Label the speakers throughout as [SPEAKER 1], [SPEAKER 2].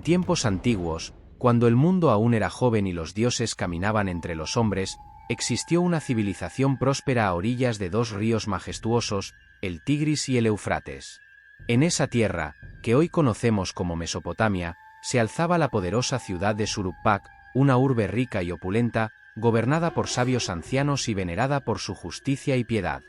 [SPEAKER 1] tiempos antiguos, cuando el mundo aún era joven y los dioses caminaban entre los hombres, existió una civilización próspera a orillas de dos ríos majestuosos, el Tigris y el Éufrates. En esa tierra, que hoy conocemos como Mesopotamia, se alzaba la poderosa ciudad de Shuruppak, una urbe rica y opulenta, gobernada por sabios ancianos y venerada por su justicia y piedad.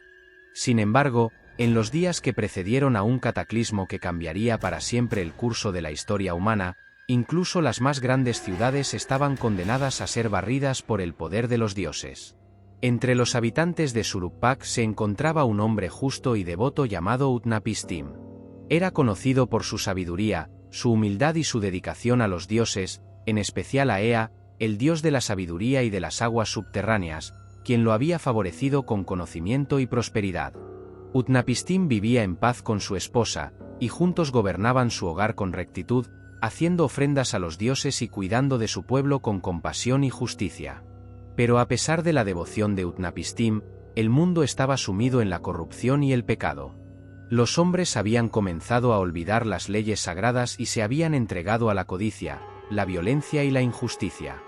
[SPEAKER 1] Sin embargo, en los días que precedieron a un cataclismo que cambiaría para siempre el curso de la historia humana, incluso las más grandes ciudades estaban condenadas a ser barridas por el poder de los dioses. Entre los habitantes de Shuruppak se encontraba un hombre justo y devoto llamado Utnapishtim. Era conocido por su sabiduría, su humildad y su dedicación a los dioses, en especial a Ea, el dios de la sabiduría y de las aguas subterráneas, quien lo había favorecido con conocimiento y prosperidad. Utnapishtim vivía en paz con su esposa, y juntos gobernaban su hogar con rectitud, haciendo ofrendas a los dioses y cuidando de su pueblo con compasión y justicia. Pero a pesar de la devoción de Utnapishtim, el mundo estaba sumido en la corrupción y el pecado. Los hombres habían comenzado a olvidar las leyes sagradas y se habían entregado a la codicia, la violencia y la injusticia.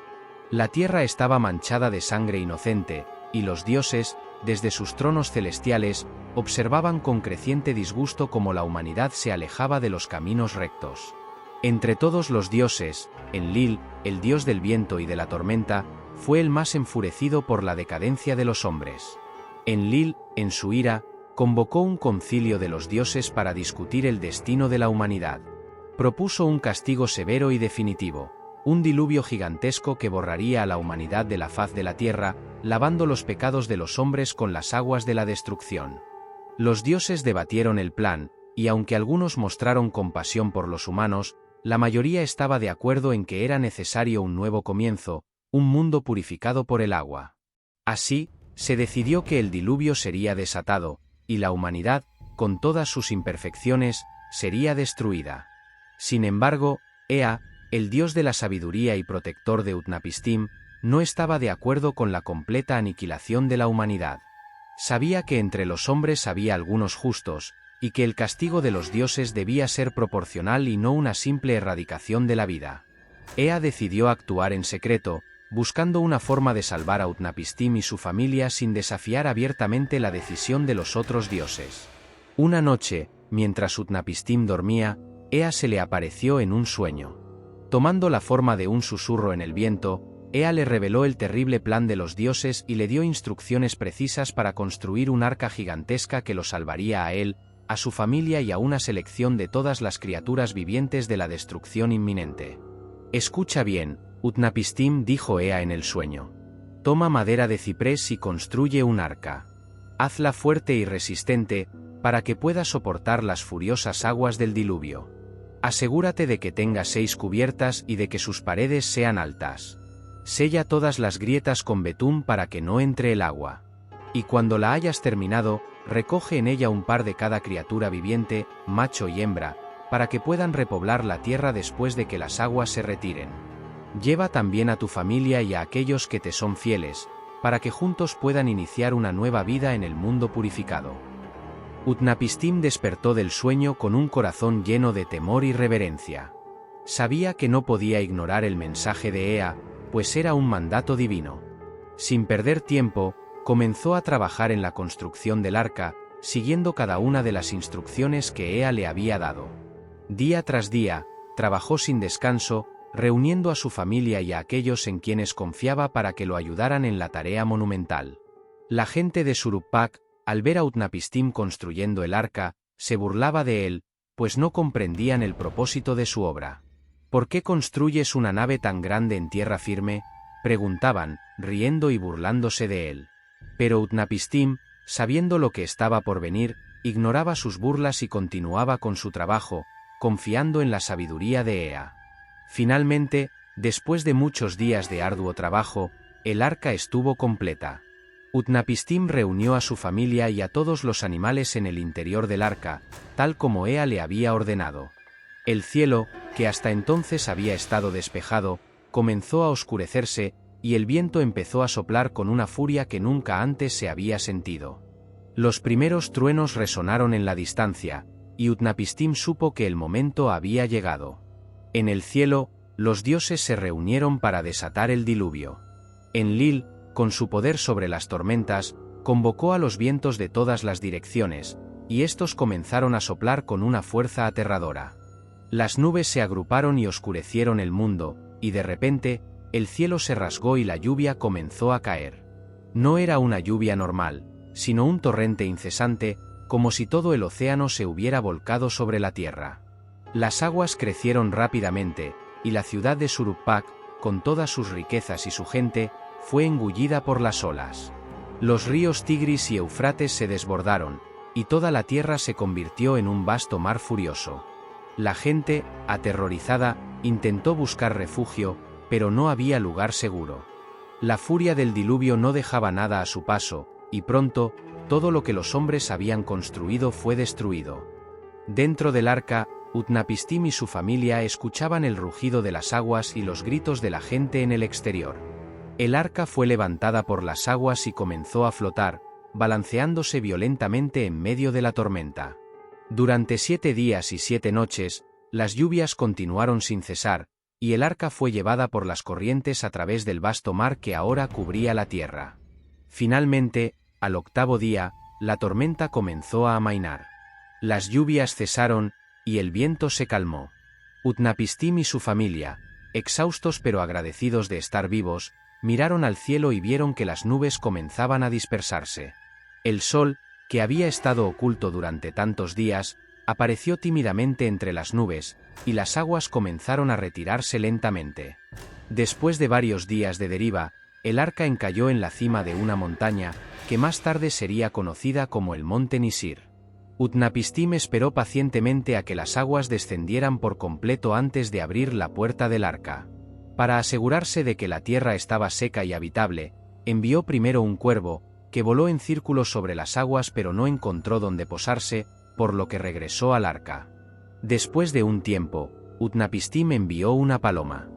[SPEAKER 1] La tierra estaba manchada de sangre inocente, y los dioses, desde sus tronos celestiales, observaban con creciente disgusto cómo la humanidad se alejaba de los caminos rectos. Entre todos los dioses, Enlil, el dios del viento y de la tormenta, fue el más enfurecido por la decadencia de los hombres. Enlil, en su ira, convocó un concilio de los dioses para discutir el destino de la humanidad. Propuso un castigo severo y definitivo, un diluvio gigantesco que borraría a la humanidad de la faz de la tierra, lavando los pecados de los hombres con las aguas de la destrucción. Los dioses debatieron el plan, y aunque algunos mostraron compasión por los humanos, la mayoría estaba de acuerdo en que era necesario un nuevo comienzo, un mundo purificado por el agua. Así, se decidió que el diluvio sería desatado, y la humanidad, con todas sus imperfecciones, sería destruida. Sin embargo, Ea, el dios de la sabiduría y protector de Utnapishtim, no estaba de acuerdo con la completa aniquilación de la humanidad. Sabía que entre los hombres había algunos justos, y que el castigo de los dioses debía ser proporcional y no una simple erradicación de la vida. Ea decidió actuar en secreto, buscando una forma de salvar a Utnapishtim y su familia sin desafiar abiertamente la decisión de los otros dioses. Una noche, mientras Utnapishtim dormía, Ea se le apareció en un sueño. Tomando la forma de un susurro en el viento, Ea le reveló el terrible plan de los dioses y le dio instrucciones precisas para construir un arca gigantesca que lo salvaría a él, a su familia y a una selección de todas las criaturas vivientes de la destrucción inminente. Escucha bien, Utnapishtim, dijo Ea en el sueño. Toma madera de ciprés y construye un arca. Hazla fuerte y resistente, para que pueda soportar las furiosas aguas del diluvio. Asegúrate de que tenga 6 cubiertas y de que sus paredes sean altas. Sella todas las grietas con betún para que no entre el agua. Y cuando la hayas terminado, recoge en ella un par de cada criatura viviente, macho y hembra, para que puedan repoblar la tierra después de que las aguas se retiren. Lleva también a tu familia y a aquellos que te son fieles, para que juntos puedan iniciar una nueva vida en el mundo purificado. Utnapishtim despertó del sueño con un corazón lleno de temor y reverencia. Sabía que no podía ignorar el mensaje de Ea, pues era un mandato divino. Sin perder tiempo, comenzó a trabajar en la construcción del arca, siguiendo cada una de las instrucciones que Ea le había dado. Día tras día, trabajó sin descanso, reuniendo a su familia y a aquellos en quienes confiaba para que lo ayudaran en la tarea monumental. La gente de Shuruppak, al ver a Utnapishtim construyendo el arca, se burlaba de él, pues no comprendían el propósito de su obra. ¿Por qué construyes una nave tan grande en tierra firme?, preguntaban, riendo y burlándose de él. Pero Utnapishtim, sabiendo lo que estaba por venir, ignoraba sus burlas y continuaba con su trabajo, confiando en la sabiduría de Ea. Finalmente, después de muchos días de arduo trabajo, el arca estuvo completa. Utnapishtim reunió a su familia y a todos los animales en el interior del arca, tal como Ea le había ordenado. El cielo, que hasta entonces había estado despejado, comenzó a oscurecerse, y el viento empezó a soplar con una furia que nunca antes se había sentido. Los primeros truenos resonaron en la distancia, y Utnapishtim supo que el momento había llegado. En el cielo, los dioses se reunieron para desatar el diluvio. Enlil, con su poder sobre las tormentas, convocó a los vientos de todas las direcciones, y estos comenzaron a soplar con una fuerza aterradora. Las nubes se agruparon y oscurecieron el mundo, y de repente, el cielo se rasgó y la lluvia comenzó a caer. No era una lluvia normal, sino un torrente incesante, como si todo el océano se hubiera volcado sobre la tierra. Las aguas crecieron rápidamente, y la ciudad de Shuruppak, con todas sus riquezas y su gente, fue engullida por las olas. Los ríos Tigris y Éufrates se desbordaron, y toda la tierra se convirtió en un vasto mar furioso. La gente, aterrorizada, intentó buscar refugio, pero no había lugar seguro. La furia del diluvio no dejaba nada a su paso, y pronto, todo lo que los hombres habían construido fue destruido. Dentro del arca, Utnapishtim y su familia escuchaban el rugido de las aguas y los gritos de la gente en el exterior. El arca fue levantada por las aguas y comenzó a flotar, balanceándose violentamente en medio de la tormenta. Durante 7 días y 7 noches, las lluvias continuaron sin cesar, y el arca fue llevada por las corrientes a través del vasto mar que ahora cubría la tierra. Finalmente, al 8º día, la tormenta comenzó a amainar. Las lluvias cesaron, y el viento se calmó. Utnapishtim y su familia, exhaustos pero agradecidos de estar vivos, miraron al cielo y vieron que las nubes comenzaban a dispersarse. El sol, que había estado oculto durante tantos días, apareció tímidamente entre las nubes, y las aguas comenzaron a retirarse lentamente. Después de varios días de deriva, el arca encalló en la cima de una montaña, que más tarde sería conocida como el Monte Nisir. Utnapishtim esperó pacientemente a que las aguas descendieran por completo antes de abrir la puerta del arca. Para asegurarse de que la tierra estaba seca y habitable, envió primero un cuervo, que voló en círculos sobre las aguas pero no encontró dónde posarse, por lo que regresó al arca. Después de un tiempo, Utnapishtim envió una paloma.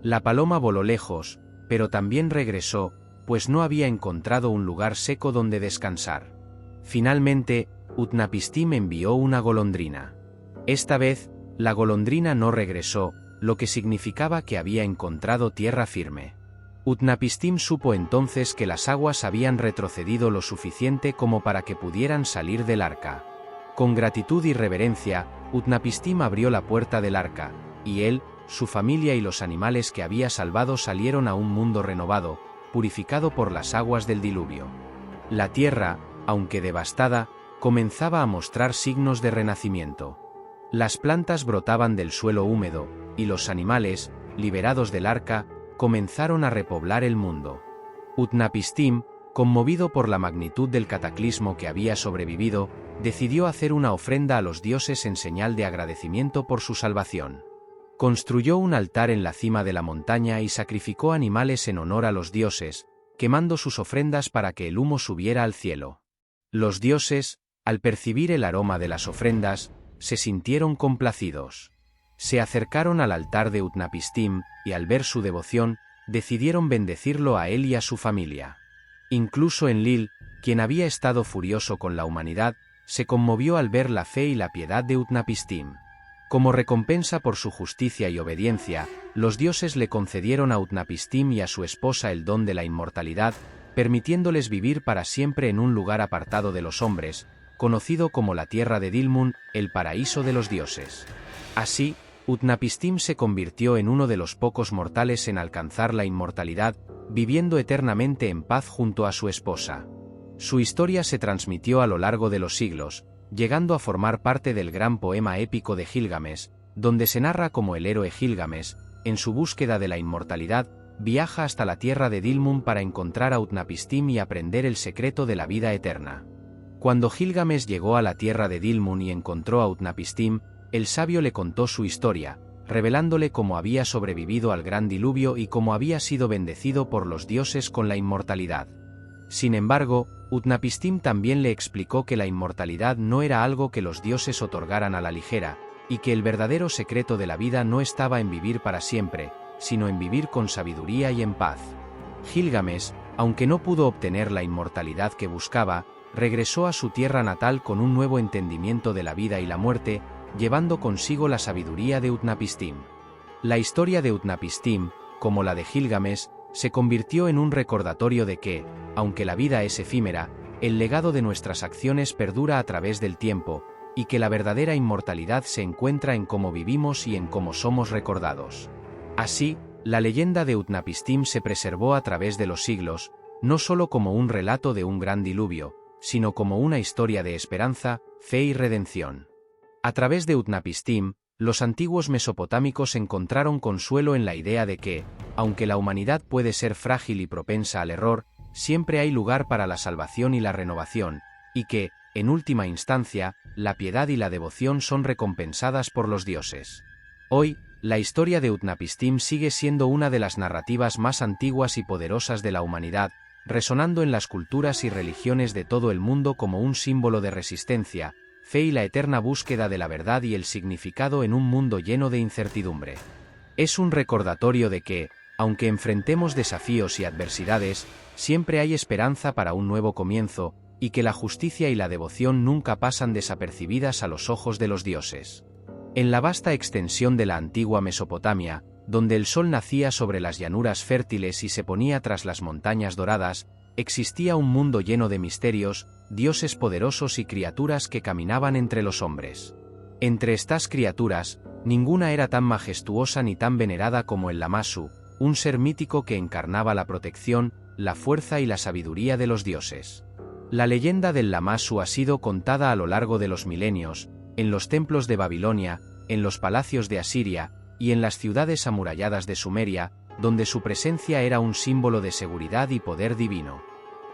[SPEAKER 1] La paloma voló lejos, pero también regresó, pues no había encontrado un lugar seco donde descansar. Finalmente, Utnapishtim envió una golondrina. Esta vez, la golondrina no regresó, lo que significaba que había encontrado tierra firme. Utnapishtim supo entonces que las aguas habían retrocedido lo suficiente como para que pudieran salir del arca. Con gratitud y reverencia, Utnapishtim abrió la puerta del arca, y él, su familia y los animales que había salvado salieron a un mundo renovado, purificado por las aguas del diluvio. La tierra, aunque devastada, comenzaba a mostrar signos de renacimiento. Las plantas brotaban del suelo húmedo, y los animales, liberados del arca, comenzaron a repoblar el mundo. Utnapishtim, conmovido por la magnitud del cataclismo que había sobrevivido, decidió hacer una ofrenda a los dioses en señal de agradecimiento por su salvación. Construyó un altar en la cima de la montaña y sacrificó animales en honor a los dioses, quemando sus ofrendas para que el humo subiera al cielo. Los dioses, al percibir el aroma de las ofrendas, se sintieron complacidos. Se acercaron al altar de Utnapishtim, y al ver su devoción, decidieron bendecirlo a él y a su familia. Incluso Enlil, quien había estado furioso con la humanidad, se conmovió al ver la fe y la piedad de Utnapishtim. Como recompensa por su justicia y obediencia, los dioses le concedieron a Utnapishtim y a su esposa el don de la inmortalidad, permitiéndoles vivir para siempre en un lugar apartado de los hombres, conocido como la tierra de Dilmun, el paraíso de los dioses. Así, Utnapishtim se convirtió en uno de los pocos mortales en alcanzar la inmortalidad, viviendo eternamente en paz junto a su esposa. Su historia se transmitió a lo largo de los siglos, llegando a formar parte del gran poema épico de Gilgamesh, donde se narra cómo el héroe Gilgamesh, en su búsqueda de la inmortalidad, viaja hasta la tierra de Dilmun para encontrar a Utnapishtim y aprender el secreto de la vida eterna. Cuando Gilgamesh llegó a la tierra de Dilmun y encontró a Utnapishtim, el sabio le contó su historia, revelándole cómo había sobrevivido al gran diluvio y cómo había sido bendecido por los dioses con la inmortalidad. Sin embargo, Utnapishtim también le explicó que la inmortalidad no era algo que los dioses otorgaran a la ligera, y que el verdadero secreto de la vida no estaba en vivir para siempre, sino en vivir con sabiduría y en paz. Gilgamesh, aunque no pudo obtener la inmortalidad que buscaba, regresó a su tierra natal con un nuevo entendimiento de la vida y la muerte, llevando consigo la sabiduría de Utnapishtim. La historia de Utnapishtim, como la de Gilgamesh, se convirtió en un recordatorio de que, aunque la vida es efímera, el legado de nuestras acciones perdura a través del tiempo, y que la verdadera inmortalidad se encuentra en cómo vivimos y en cómo somos recordados. Así, la leyenda de Utnapishtim se preservó a través de los siglos, no solo como un relato de un gran diluvio, sino como una historia de esperanza, fe y redención. A través de Utnapishtim, los antiguos mesopotámicos encontraron consuelo en la idea de que, aunque la humanidad puede ser frágil y propensa al error, siempre hay lugar para la salvación y la renovación, y que, en última instancia, la piedad y la devoción son recompensadas por los dioses. Hoy, la historia de Utnapishtim sigue siendo una de las narrativas más antiguas y poderosas de la humanidad, resonando en las culturas y religiones de todo el mundo como un símbolo de resistencia, fe y la eterna búsqueda de la verdad y el significado en un mundo lleno de incertidumbre. Es un recordatorio de que, aunque enfrentemos desafíos y adversidades, siempre hay esperanza para un nuevo comienzo, y que la justicia y la devoción nunca pasan desapercibidas a los ojos de los dioses. En la vasta extensión de la antigua Mesopotamia, donde el sol nacía sobre las llanuras fértiles y se ponía tras las montañas doradas, existía un mundo lleno de misterios, dioses poderosos y criaturas que caminaban entre los hombres. Entre estas criaturas, ninguna era tan majestuosa ni tan venerada como el Lamassu, un ser mítico que encarnaba la protección, la fuerza y la sabiduría de los dioses. La leyenda del Lamassu ha sido contada a lo largo de los milenios, en los templos de Babilonia, en los palacios de Asiria, y en las ciudades amuralladas de Sumeria, donde su presencia era un símbolo de seguridad y poder divino.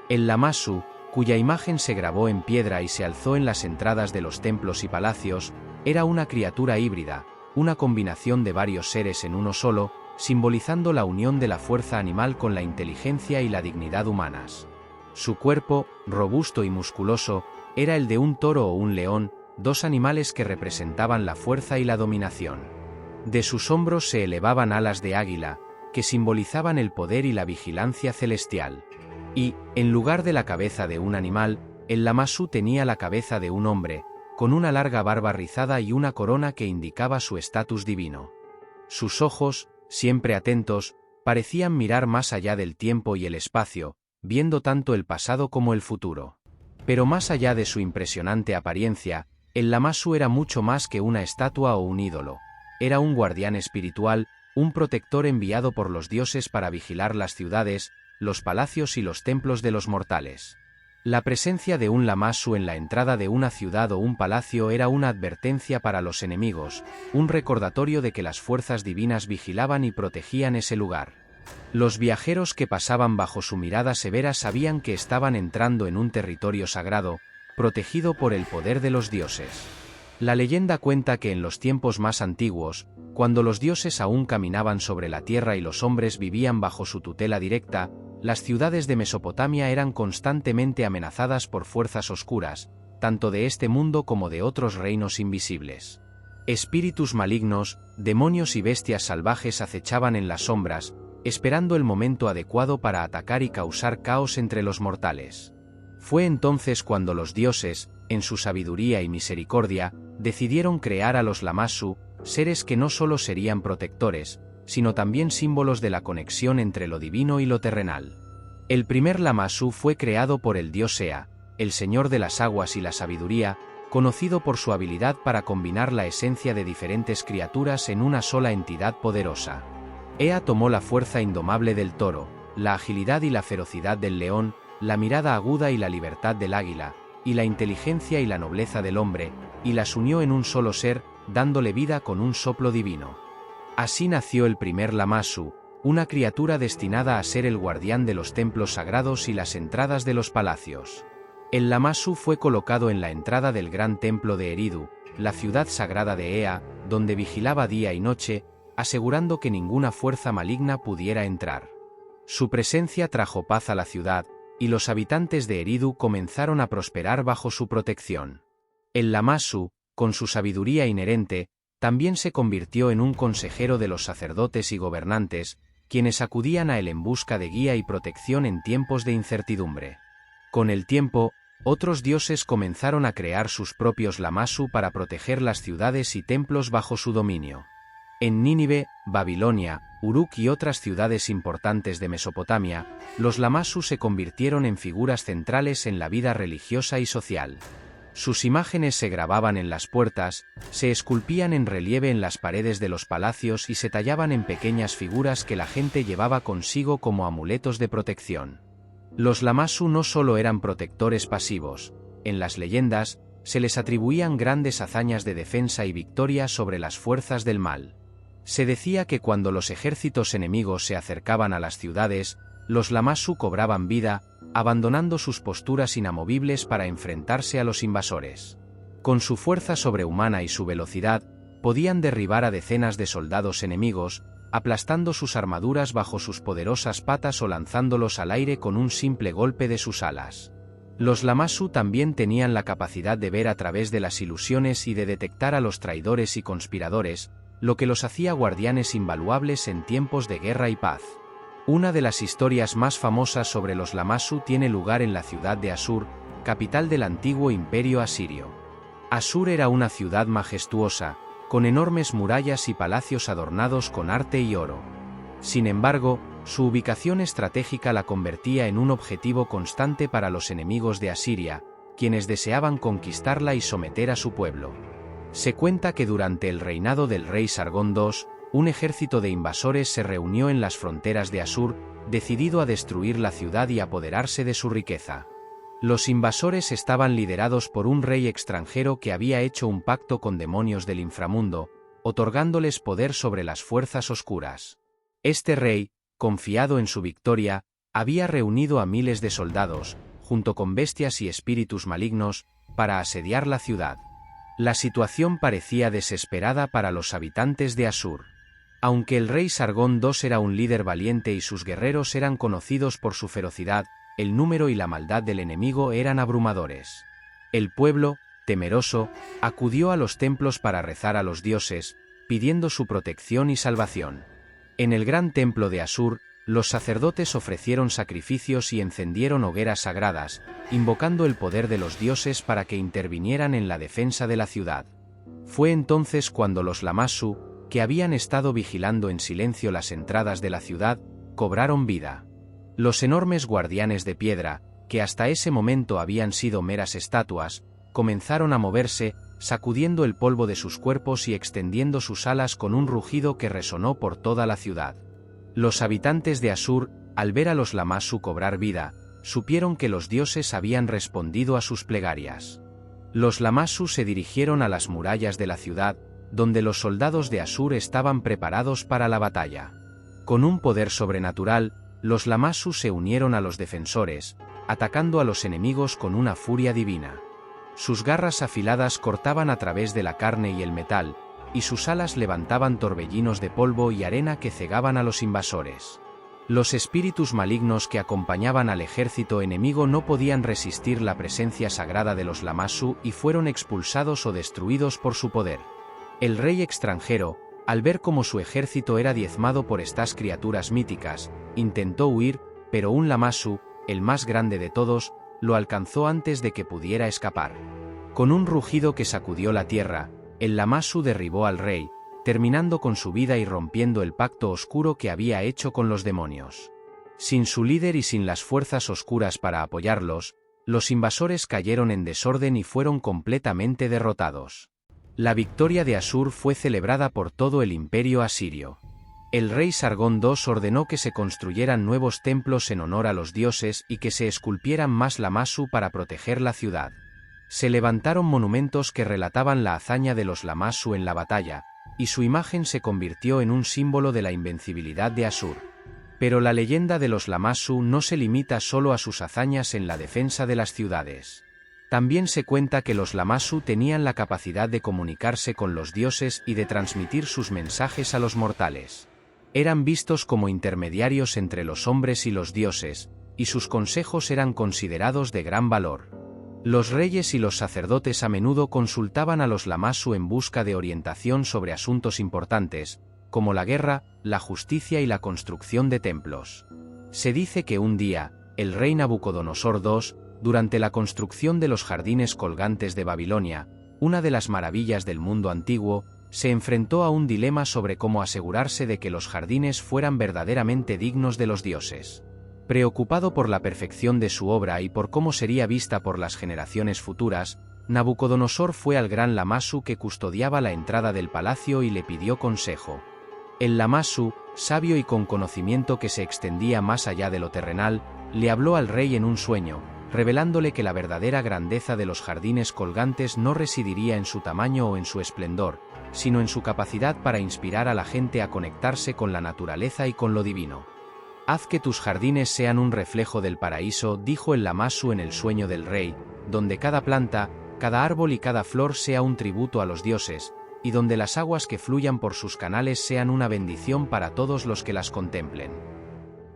[SPEAKER 1] El Lamassu, cuya imagen se grabó en piedra y se alzó en las entradas de los templos y palacios, era una criatura híbrida, una combinación de varios seres en uno solo, simbolizando la unión de la fuerza animal con la inteligencia y la dignidad humanas. Su cuerpo, robusto y musculoso, era el de un toro o un león, dos animales que representaban la fuerza y la dominación. De sus hombros se elevaban alas de águila, que simbolizaban el poder y la vigilancia celestial. Y, en lugar de la cabeza de un animal, el Lamassu tenía la cabeza de un hombre, con una larga barba rizada y una corona que indicaba su estatus divino. Sus ojos, siempre atentos, parecían mirar más allá del tiempo y el espacio, viendo tanto el pasado como el futuro. Pero más allá de su impresionante apariencia, el Lamassu era mucho más que una estatua o un ídolo. Era un guardián espiritual, un protector enviado por los dioses para vigilar las ciudades, los palacios y los templos de los mortales. La presencia de un Lamassu en la entrada de una ciudad o un palacio era una advertencia para los enemigos, un recordatorio de que las fuerzas divinas vigilaban y protegían ese lugar. Los viajeros que pasaban bajo su mirada severa sabían que estaban entrando en un territorio sagrado, protegido por el poder de los dioses. La leyenda cuenta que en los tiempos más antiguos, cuando los dioses aún caminaban sobre la tierra y los hombres vivían bajo su tutela directa, las ciudades de Mesopotamia eran constantemente amenazadas por fuerzas oscuras, tanto de este mundo como de otros reinos invisibles. Espíritus malignos, demonios y bestias salvajes acechaban en las sombras, esperando el momento adecuado para atacar y causar caos entre los mortales. Fue entonces cuando los dioses, en su sabiduría y misericordia, decidieron crear a los Lamassu, seres que no solo serían protectores, sino también símbolos de la conexión entre lo divino y lo terrenal. El primer Lamassu fue creado por el dios Ea, el señor de las aguas y la sabiduría, conocido por su habilidad para combinar la esencia de diferentes criaturas en una sola entidad poderosa. Ea tomó la fuerza indomable del toro, la agilidad y la ferocidad del león, la mirada aguda y la libertad del águila, y la inteligencia y la nobleza del hombre, y las unió en un solo ser, dándole vida con un soplo divino. Así nació el primer Lamassu, una criatura destinada a ser el guardián de los templos sagrados y las entradas de los palacios. El Lamassu fue colocado en la entrada del gran templo de Eridu, la ciudad sagrada de Ea, donde vigilaba día y noche, asegurando que ninguna fuerza maligna pudiera entrar. Su presencia trajo paz a la ciudad, y los habitantes de Eridu comenzaron a prosperar bajo su protección. El Lamassu, con su sabiduría inherente, también se convirtió en un consejero de los sacerdotes y gobernantes, quienes acudían a él en busca de guía y protección en tiempos de incertidumbre. Con el tiempo, otros dioses comenzaron a crear sus propios Lamassu para proteger las ciudades y templos bajo su dominio. En Nínive, Babilonia, Uruk y otras ciudades importantes de Mesopotamia, los Lamassu se convirtieron en figuras centrales en la vida religiosa y social. Sus imágenes se grababan en las puertas, se esculpían en relieve en las paredes de los palacios y se tallaban en pequeñas figuras que la gente llevaba consigo como amuletos de protección. Los Lamassu no solo eran protectores pasivos, en las leyendas, se les atribuían grandes hazañas de defensa y victoria sobre las fuerzas del mal. Se decía que cuando los ejércitos enemigos se acercaban a las ciudades, los Lamassu cobraban vida, abandonando sus posturas inamovibles para enfrentarse a los invasores. Con su fuerza sobrehumana y su velocidad, podían derribar a decenas de soldados enemigos, aplastando sus armaduras bajo sus poderosas patas o lanzándolos al aire con un simple golpe de sus alas. Los Lamassu también tenían la capacidad de ver a través de las ilusiones y de detectar a los traidores y conspiradores, lo que los hacía guardianes invaluables en tiempos de guerra y paz. Una de las historias más famosas sobre los Lamassu tiene lugar en la ciudad de Asur, capital del antiguo imperio asirio. Asur era una ciudad majestuosa, con enormes murallas y palacios adornados con arte y oro. Sin embargo, su ubicación estratégica la convertía en un objetivo constante para los enemigos de Asiria, quienes deseaban conquistarla y someter a su pueblo. Se cuenta que durante el reinado del rey Sargón II, un ejército de invasores se reunió en las fronteras de Asur, decidido a destruir la ciudad y apoderarse de su riqueza. Los invasores estaban liderados por un rey extranjero que había hecho un pacto con demonios del inframundo, otorgándoles poder sobre las fuerzas oscuras. Este rey, confiado en su victoria, había reunido a miles de soldados, junto con bestias y espíritus malignos, para asediar la ciudad. La situación parecía desesperada para los habitantes de Asur. Aunque el rey Sargón II era un líder valiente y sus guerreros eran conocidos por su ferocidad, el número y la maldad del enemigo eran abrumadores. El pueblo, temeroso, acudió a los templos para rezar a los dioses, pidiendo su protección y salvación. En el gran templo de Asur, los sacerdotes ofrecieron sacrificios y encendieron hogueras sagradas, invocando el poder de los dioses para que intervinieran en la defensa de la ciudad. Fue entonces cuando los Lamassu, que habían estado vigilando en silencio las entradas de la ciudad, cobraron vida. Los enormes guardianes de piedra, que hasta ese momento habían sido meras estatuas, comenzaron a moverse, sacudiendo el polvo de sus cuerpos y extendiendo sus alas con un rugido que resonó por toda la ciudad. Los habitantes de Asur, al ver a los Lamassu cobrar vida, supieron que los dioses habían respondido a sus plegarias. Los Lamassu se dirigieron a las murallas de la ciudad, donde los soldados de Asur estaban preparados para la batalla. Con un poder sobrenatural, los Lamassu se unieron a los defensores, atacando a los enemigos con una furia divina. Sus garras afiladas cortaban a través de la carne y el metal, y sus alas levantaban torbellinos de polvo y arena que cegaban a los invasores. Los espíritus malignos que acompañaban al ejército enemigo no podían resistir la presencia sagrada de los Lamassu y fueron expulsados o destruidos por su poder. El rey extranjero, al ver cómo su ejército era diezmado por estas criaturas míticas, intentó huir, pero un Lamassu, el más grande de todos, lo alcanzó antes de que pudiera escapar. Con un rugido que sacudió la tierra, el Lamassu derribó al rey, terminando con su vida y rompiendo el pacto oscuro que había hecho con los demonios. Sin su líder y sin las fuerzas oscuras para apoyarlos, los invasores cayeron en desorden y fueron completamente derrotados. La victoria de Asur fue celebrada por todo el imperio asirio. El rey Sargón II ordenó que se construyeran nuevos templos en honor a los dioses y que se esculpieran más Lamassu para proteger la ciudad. Se levantaron monumentos que relataban la hazaña de los Lamassu en la batalla, y su imagen se convirtió en un símbolo de la invencibilidad de Asur. Pero la leyenda de los Lamassu no se limita solo a sus hazañas en la defensa de las ciudades. También se cuenta que los Lamassu tenían la capacidad de comunicarse con los dioses y de transmitir sus mensajes a los mortales. Eran vistos como intermediarios entre los hombres y los dioses, y sus consejos eran considerados de gran valor. Los reyes y los sacerdotes a menudo consultaban a los Lamassu en busca de orientación sobre asuntos importantes, como la guerra, la justicia y la construcción de templos. Se dice que un día, el rey Nabucodonosor II, durante la construcción de los jardines colgantes de Babilonia, una de las maravillas del mundo antiguo, se enfrentó a un dilema sobre cómo asegurarse de que los jardines fueran verdaderamente dignos de los dioses. Preocupado por la perfección de su obra y por cómo sería vista por las generaciones futuras, Nabucodonosor fue al gran Lamassu que custodiaba la entrada del palacio y le pidió consejo. El Lamassu, sabio y con conocimiento que se extendía más allá de lo terrenal, le habló al rey en un sueño, revelándole que la verdadera grandeza de los jardines colgantes no residiría en su tamaño o en su esplendor, sino en su capacidad para inspirar a la gente a conectarse con la naturaleza y con lo divino. Haz que tus jardines sean un reflejo del paraíso, dijo el Lamassu en el sueño del rey, donde cada planta, cada árbol y cada flor sea un tributo a los dioses, y donde las aguas que fluyan por sus canales sean una bendición para todos los que las contemplen.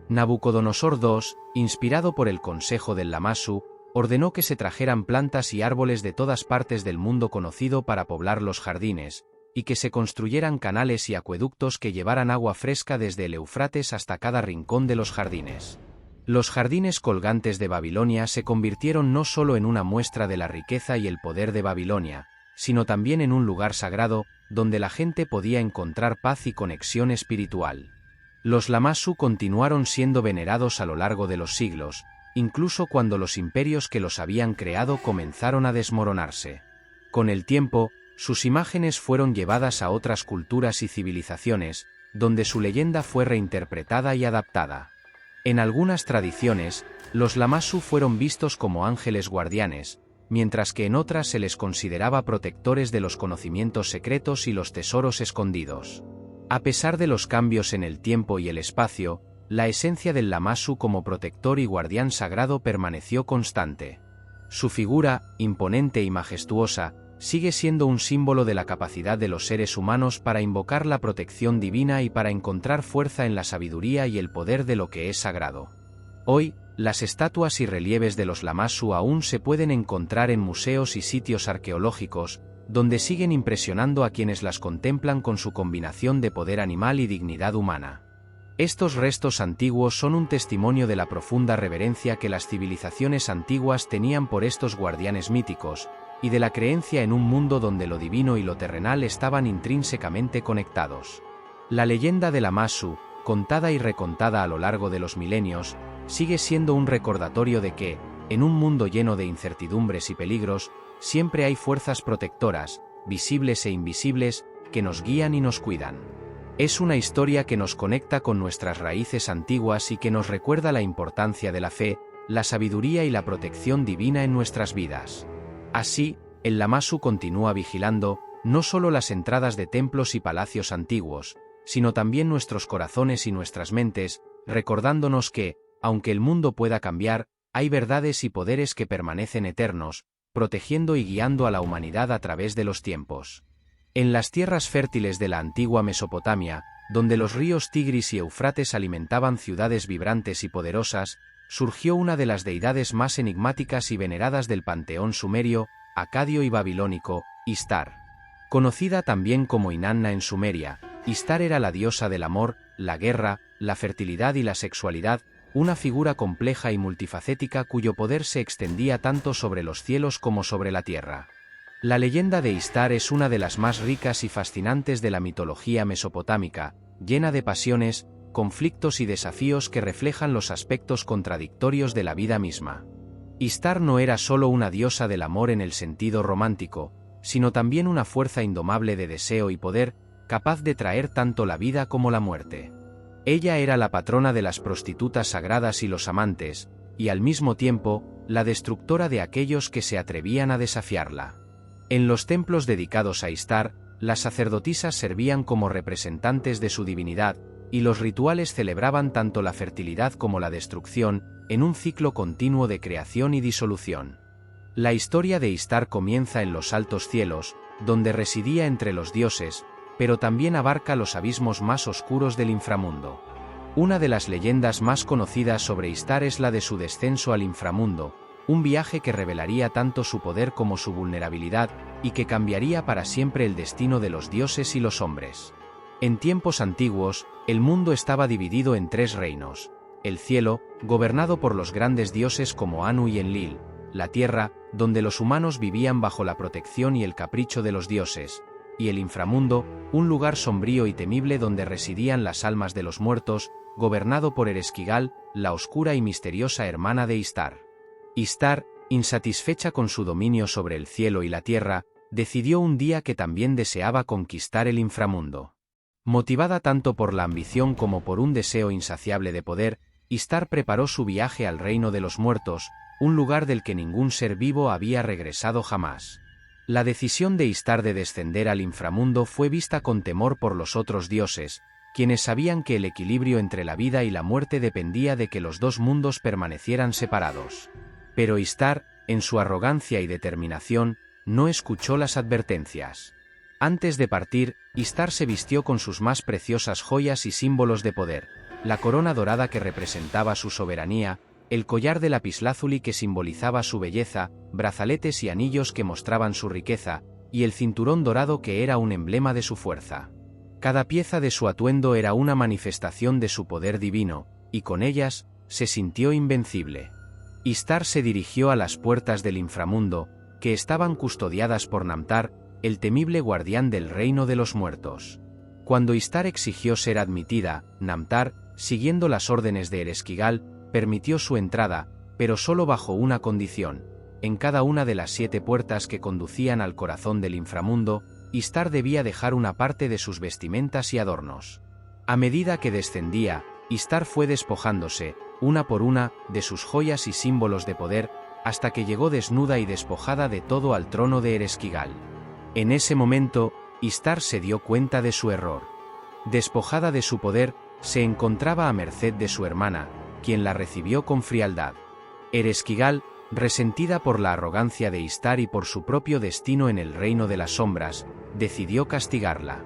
[SPEAKER 1] Nabucodonosor II, inspirado por el consejo del Lamassu, ordenó que se trajeran plantas y árboles de todas partes del mundo conocido para poblar los jardines, y que se construyeran canales y acueductos que llevaran agua fresca desde el Éufrates hasta cada rincón de los jardines. Los jardines colgantes de Babilonia se convirtieron no solo en una muestra de la riqueza y el poder de Babilonia, sino también en un lugar sagrado, donde la gente podía encontrar paz y conexión espiritual. Los Lamassu continuaron siendo venerados a lo largo de los siglos, incluso cuando los imperios que los habían creado comenzaron a desmoronarse. Con el tiempo, sus imágenes fueron llevadas a otras culturas y civilizaciones, donde su leyenda fue reinterpretada y adaptada. En algunas tradiciones, los Lamassu fueron vistos como ángeles guardianes, mientras que en otras se les consideraba protectores de los conocimientos secretos y los tesoros escondidos. A pesar de los cambios en el tiempo y el espacio, la esencia del Lamassu como protector y guardián sagrado permaneció constante. Su figura, imponente y majestuosa, sigue siendo un símbolo de la capacidad de los seres humanos para invocar la protección divina y para encontrar fuerza en la sabiduría y el poder de lo que es sagrado. Hoy, las estatuas y relieves de los Lamassu aún se pueden encontrar en museos y sitios arqueológicos, donde siguen impresionando a quienes las contemplan con su combinación de poder animal y dignidad humana. Estos restos antiguos son un testimonio de la profunda reverencia que las civilizaciones antiguas tenían por estos guardianes míticos, y de la creencia en un mundo donde lo divino y lo terrenal estaban intrínsecamente conectados. La leyenda de Lamassu, contada y recontada a lo largo de los milenios, sigue siendo un recordatorio de que, en un mundo lleno de incertidumbres y peligros, siempre hay fuerzas protectoras, visibles e invisibles, que nos guían y nos cuidan. Es una historia que nos conecta con nuestras raíces antiguas y que nos recuerda la importancia de la fe, la sabiduría y la protección divina en nuestras vidas. Así, el Lamassu continúa vigilando, no solo las entradas de templos y palacios antiguos, sino también nuestros corazones y nuestras mentes, recordándonos que, aunque el mundo pueda cambiar, hay verdades y poderes que permanecen eternos, protegiendo y guiando a la humanidad a través de los tiempos. En las tierras fértiles de la antigua Mesopotamia, donde los ríos Tigris y Éufrates alimentaban ciudades vibrantes y poderosas, surgió una de las deidades más enigmáticas y veneradas del panteón sumerio, acadio y babilónico, Istar. Conocida también como Inanna en Sumeria, Istar era la diosa del amor, la guerra, la fertilidad y la sexualidad, una figura compleja y multifacética cuyo poder se extendía tanto sobre los cielos como sobre la tierra. La leyenda de Istar es una de las más ricas y fascinantes de la mitología mesopotámica, llena de pasiones, conflictos y desafíos que reflejan los aspectos contradictorios de la vida misma. Istar no era solo una diosa del amor en el sentido romántico, sino también una fuerza indomable de deseo y poder, capaz de traer tanto la vida como la muerte. Ella era la patrona de las prostitutas sagradas y los amantes, y al mismo tiempo, la destructora de aquellos que se atrevían a desafiarla. En los templos dedicados a Istar, las sacerdotisas servían como representantes de su divinidad, y los rituales celebraban tanto la fertilidad como la destrucción, en un ciclo continuo de creación y disolución. La historia de Istar comienza en los altos cielos, donde residía entre los dioses, pero también abarca los abismos más oscuros del inframundo. Una de las leyendas más conocidas sobre Istar es la de su descenso al inframundo, un viaje que revelaría tanto su poder como su vulnerabilidad, y que cambiaría para siempre el destino de los dioses y los hombres. En tiempos antiguos, el mundo estaba dividido en tres reinos: el cielo, gobernado por los grandes dioses como Anu y Enlil; la tierra, donde los humanos vivían bajo la protección y el capricho de los dioses; y el inframundo, un lugar sombrío y temible donde residían las almas de los muertos, gobernado por Ereshkigal, la oscura y misteriosa hermana de Ishtar. Ishtar, insatisfecha con su dominio sobre el cielo y la tierra, decidió un día que también deseaba conquistar el inframundo. Motivada tanto por la ambición como por un deseo insaciable de poder, Ishtar preparó su viaje al reino de los muertos, un lugar del que ningún ser vivo había regresado jamás. La decisión de Ishtar de descender al inframundo fue vista con temor por los otros dioses, quienes sabían que el equilibrio entre la vida y la muerte dependía de que los dos mundos permanecieran separados. Pero Ishtar, en su arrogancia y determinación, no escuchó las advertencias. Antes de partir, Ishtar se vistió con sus más preciosas joyas y símbolos de poder, la corona dorada que representaba su soberanía, el collar de lapislázuli que simbolizaba su belleza, brazaletes y anillos que mostraban su riqueza, y el cinturón dorado que era un emblema de su fuerza. Cada pieza de su atuendo era una manifestación de su poder divino, y con ellas, se sintió invencible. Ishtar se dirigió a las puertas del inframundo, que estaban custodiadas por Namtar, el temible guardián del reino de los muertos. Cuando Ishtar exigió ser admitida, Namtar, siguiendo las órdenes de Ereshkigal, permitió su entrada, pero solo bajo una condición: en cada una de las 7 puertas que conducían al corazón del inframundo, Ishtar debía dejar una parte de sus vestimentas y adornos. A medida que descendía, Ishtar fue despojándose, una por una, de sus joyas y símbolos de poder, hasta que llegó desnuda y despojada de todo al trono de Ereshkigal. En ese momento, Ishtar se dio cuenta de su error. Despojada de su poder, se encontraba a merced de su hermana, quien la recibió con frialdad. Ereshkigal, resentida por la arrogancia de Ishtar y por su propio destino en el reino de las sombras, decidió castigarla.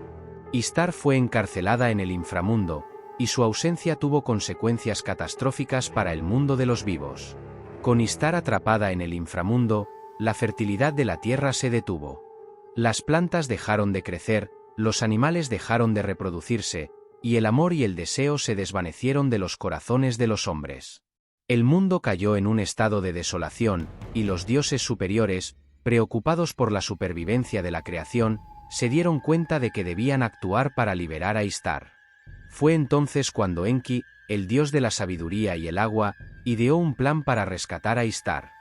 [SPEAKER 1] Ishtar fue encarcelada en el inframundo, y su ausencia tuvo consecuencias catastróficas para el mundo de los vivos. Con Ishtar atrapada en el inframundo, la fertilidad de la tierra se detuvo. Las plantas dejaron de crecer, los animales dejaron de reproducirse, y el amor y el deseo se desvanecieron de los corazones de los hombres. El mundo cayó en un estado de desolación, y los dioses superiores, preocupados por la supervivencia de la creación, se dieron cuenta de que debían actuar para liberar a Ishtar. Fue entonces cuando Enki, el dios de la sabiduría y el agua, ideó un plan para rescatar a Ishtar.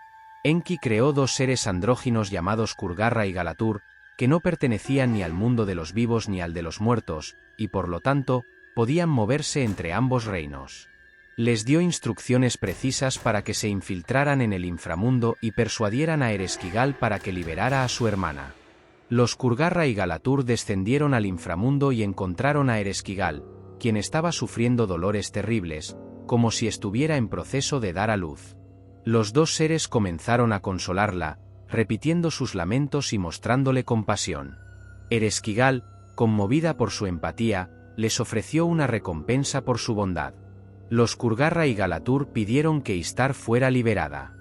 [SPEAKER 1] Enki creó 2 seres andróginos llamados Kurgarra y Galatur, que no pertenecían ni al mundo de los vivos ni al de los muertos, y por lo tanto, podían moverse entre ambos reinos. Les dio instrucciones precisas para que se infiltraran en el inframundo y persuadieran a Ereshkigal para que liberara a su hermana. Los Kurgarra y Galatur descendieron al inframundo y encontraron a Ereshkigal, quien estaba sufriendo dolores terribles, como si estuviera en proceso de dar a luz. Los 2 seres comenzaron a consolarla, repitiendo sus lamentos y mostrándole compasión. Ereshkigal, conmovida por su empatía, les ofreció una recompensa por su bondad. Los Kurgarra y Galatur pidieron que Ishtar fuera liberada.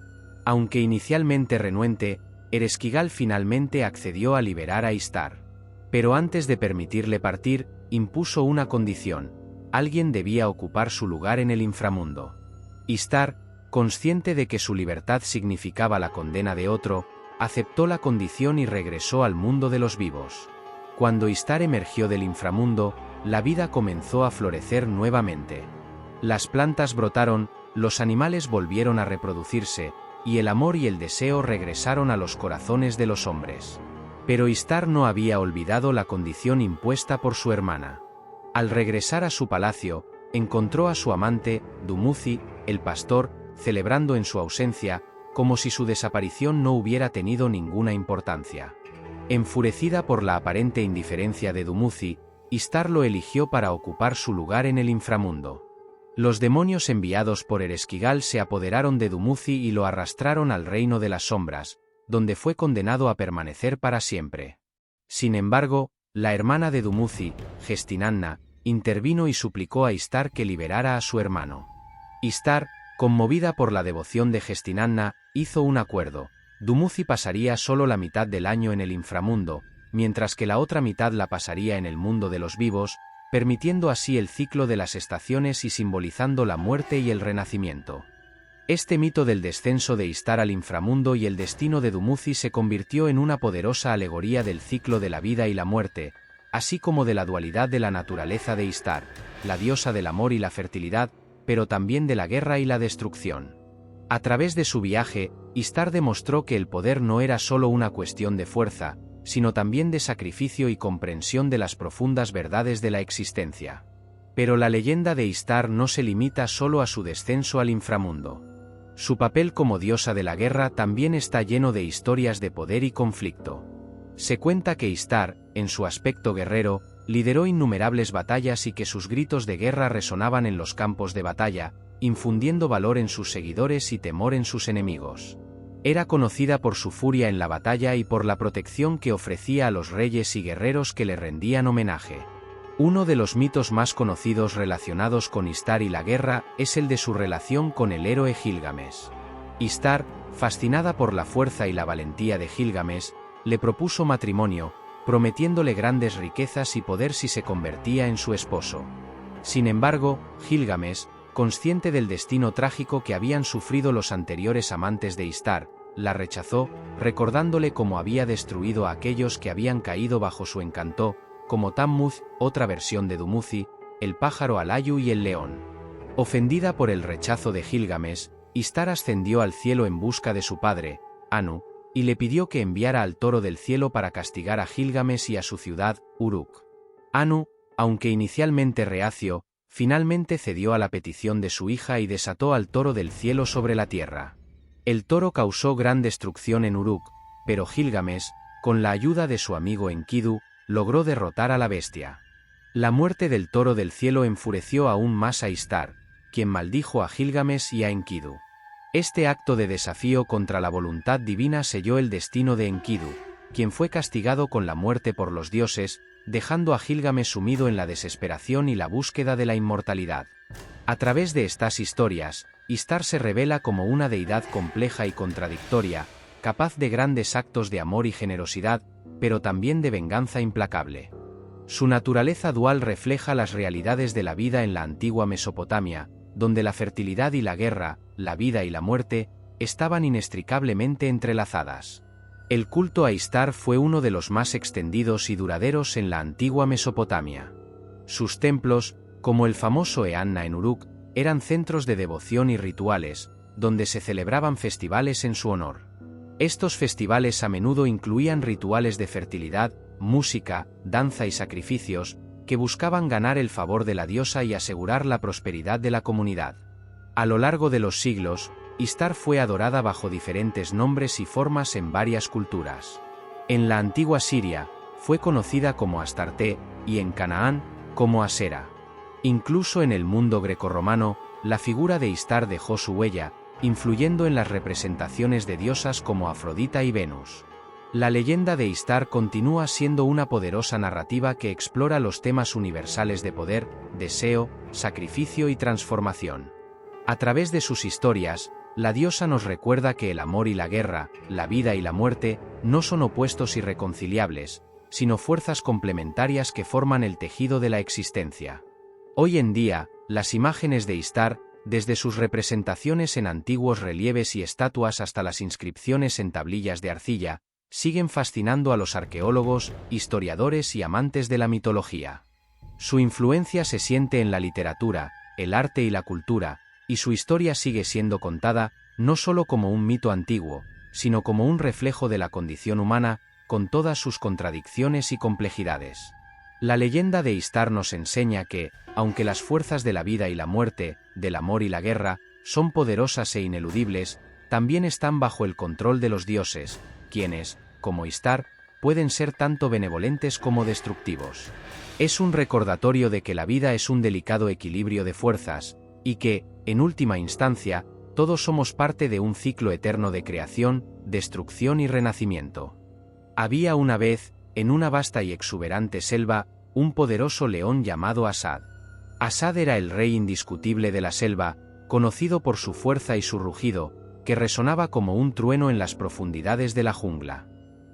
[SPEAKER 1] Aunque inicialmente renuente, Ereshkigal finalmente accedió a liberar a Ishtar. Pero antes de permitirle partir, impuso una condición: alguien debía ocupar su lugar en el inframundo. Ishtar, consciente de que su libertad significaba la condena de otro, aceptó la condición y regresó al mundo de los vivos. Cuando Ishtar emergió del inframundo, la vida comenzó a florecer nuevamente. Las plantas brotaron, los animales volvieron a reproducirse, y el amor y el deseo regresaron a los corazones de los hombres. Pero Ishtar no había olvidado la condición impuesta por su hermana. Al regresar a su palacio, encontró a su amante, Dumuzi, el pastor, celebrando en su ausencia, como si su desaparición no hubiera tenido ninguna importancia. Enfurecida por la aparente indiferencia de Dumuzi, Ishtar lo eligió para ocupar su lugar en el inframundo. Los demonios enviados por Ereshkigal se apoderaron de Dumuzi y lo arrastraron al reino de las sombras, donde fue condenado a permanecer para siempre. Sin embargo, la hermana de Dumuzi, Gestinanna, intervino y suplicó a Ishtar que liberara a su hermano. Ishtar, conmovida por la devoción de Gestinanna, hizo un acuerdo: Dumuzi pasaría solo la mitad del año en el inframundo, mientras que la otra mitad la pasaría en el mundo de los vivos, permitiendo así el ciclo de las estaciones y simbolizando la muerte y el renacimiento. Este mito del descenso de Istar al inframundo y el destino de Dumuzi se convirtió en una poderosa alegoría del ciclo de la vida y la muerte, así como de la dualidad de la naturaleza de Istar, la diosa del amor y la fertilidad, pero también de la guerra y la destrucción. A través de su viaje, Istar demostró que el poder no era solo una cuestión de fuerza, sino también de sacrificio y comprensión de las profundas verdades de la existencia. Pero la leyenda de Istar no se limita solo a su descenso al inframundo. Su papel como diosa de la guerra también está lleno de historias de poder y conflicto. Se cuenta que Istar, en su aspecto guerrero, lideró innumerables batallas y que sus gritos de guerra resonaban en los campos de batalla, infundiendo valor en sus seguidores y temor en sus enemigos. Era conocida por su furia en la batalla y por la protección que ofrecía a los reyes y guerreros que le rendían homenaje. Uno de los mitos más conocidos relacionados con Istar y la guerra es el de su relación con el héroe Gilgamesh. Istar, fascinada por la fuerza y la valentía de Gilgamesh, le propuso matrimonio, prometiéndole grandes riquezas y poder si se convertía en su esposo. Sin embargo, Gilgamesh, consciente del destino trágico que habían sufrido los anteriores amantes de Istar, la rechazó, recordándole cómo había destruido a aquellos que habían caído bajo su encanto, como Tammuz, otra versión de Dumuzi, el pájaro Alayu y el león. Ofendida por el rechazo de Gilgamesh, Istar ascendió al cielo en busca de su padre, Anu, y le pidió que enviara al toro del cielo para castigar a Gilgamesh y a su ciudad, Uruk. Anu, aunque inicialmente reacio, finalmente cedió a la petición de su hija y desató al toro del cielo sobre la tierra. El toro causó gran destrucción en Uruk, pero Gilgamesh, con la ayuda de su amigo Enkidu, logró derrotar a la bestia. La muerte del toro del cielo enfureció aún más a Istar, quien maldijo a Gilgamesh y a Enkidu. Este acto de desafío contra la voluntad divina selló el destino de Enkidu, quien fue castigado con la muerte por los dioses, dejando a Gilgamesh sumido en la desesperación y la búsqueda de la inmortalidad. A través de estas historias, Istar se revela como una deidad compleja y contradictoria, capaz de grandes actos de amor y generosidad, pero también de venganza implacable. Su naturaleza dual refleja las realidades de la vida en la antigua Mesopotamia, donde la fertilidad y la guerra, la vida y la muerte, estaban inextricablemente entrelazadas. El culto a Istar fue uno de los más extendidos y duraderos en la antigua Mesopotamia. Sus templos, como el famoso Eanna en Uruk, eran centros de devoción y rituales, donde se celebraban festivales en su honor. Estos festivales a menudo incluían rituales de fertilidad, música, danza y sacrificios, que buscaban ganar el favor de la diosa y asegurar la prosperidad de la comunidad. A lo largo de los siglos, Istar fue adorada bajo diferentes nombres y formas en varias culturas. En la antigua Siria, fue conocida como Astarte, y en Canaán, como Asera. Incluso en el mundo grecorromano, la figura de Istar dejó su huella, influyendo en las representaciones de diosas como Afrodita y Venus. La leyenda de Istar continúa siendo una poderosa narrativa que explora los temas universales de poder, deseo, sacrificio y transformación. A través de sus historias, la diosa nos recuerda que el amor y la guerra, la vida y la muerte, no son opuestos irreconciliables, sino fuerzas complementarias que forman el tejido de la existencia. Hoy en día, las imágenes de Istar, desde sus representaciones en antiguos relieves y estatuas hasta las inscripciones en tablillas de arcilla, siguen fascinando a los arqueólogos, historiadores y amantes de la mitología. Su influencia se siente en la literatura, el arte y la cultura, y su historia sigue siendo contada, no solo como un mito antiguo, sino como un reflejo de la condición humana, con todas sus contradicciones y complejidades. La leyenda de Istar nos enseña que, aunque las fuerzas de la vida y la muerte, del amor y la guerra, son poderosas e ineludibles, también están bajo el control de los dioses, quienes, como Istar, pueden ser tanto benevolentes como destructivos. Es un recordatorio de que la vida es un delicado equilibrio de fuerzas, y que, en última instancia, todos somos parte de un ciclo eterno de creación, destrucción y renacimiento. Había una vez, en una vasta y exuberante selva, un poderoso león llamado Asad. Asad era el rey indiscutible de la selva, conocido por su fuerza y su rugido, que resonaba como un trueno en las profundidades de la jungla.